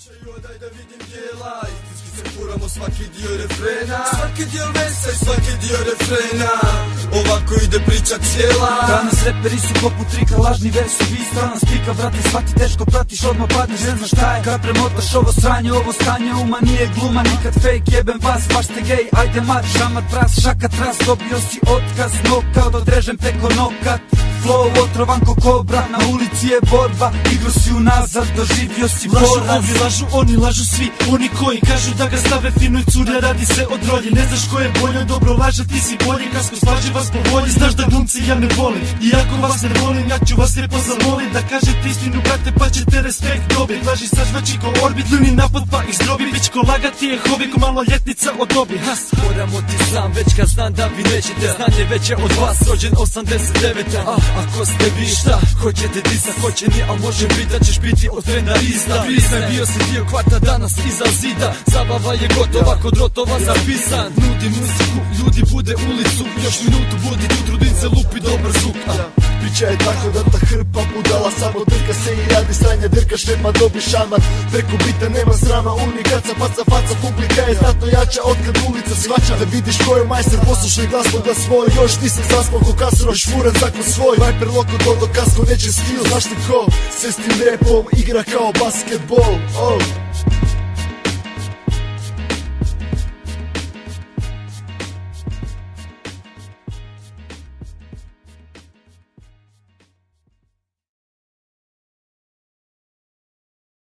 pričaju, daj da vidim dijela. Istinski se furamo svaki dio refrena, svaki dio versa i svaki dio refrena. Ovako ide priča cijela. Danas reperi su poput trika, lažni versovi, strana spika. Brate, svaki teško pratiš, odmah padneš, ne znaš šta je. Kad premotaš ovo sranje, ovo stanje uma nije gluma, nikad fake. Jebem vas, baš ste gej, ajde mat, šamat, pras, šakat, ras. Dobio si otkaz, nokaut, odrežem preko nokat. Flow otrovan ko kobra, na ulici je borba. Igru si unazad, doživio si poraz. Lažu ovi, lažu oni, lažu svi oni koji kažu da ga stave fino i cure, radi se od rolje. Ne znaš ko je bolje, dobro laže, ti si bolji. Kasko slaži vas po volji, znaš da glumci ja ne volim. Iako vas ne volim, ja ću vas lijepo zamolim da kažete istinu, brate, pa ćete respekt dobit. Laži sažvači ko orbit, luni napad pa ih zdrobi. Bićko lagati je hobi ko maloljetnica od dobi. Moramo ti sam, već kad znam da vi nećete. Znanje već je od vas, rođen 89. Ako ste vi šta, hoćete disa, hoće ni, a može biti da ćeš biti od trenda izda. Pisme, bio si dio kvarta, danas iza zida. Zabava je gotova, kod rotova zapisan. Nudi muziku, ljudi bude ulicu. Još minutu budi tu, trudim se, lupi dobar zvuk. Priča je tako da ta hrpa budala samo drka se i radi sranja, drka šema dobi šamar. Preko bita nema srama, unikaca, faca, publika je znatno jača od kad ulica shvaća. Da vidiš ko je majster, poslušaj glasno da svoj. Još nisam zaspao ko kasro, još furan zakon svoj. Viper, loko, dodo, kasko, neće stil, znaš li ko? Se s tim repom igra kao basketbol, oh.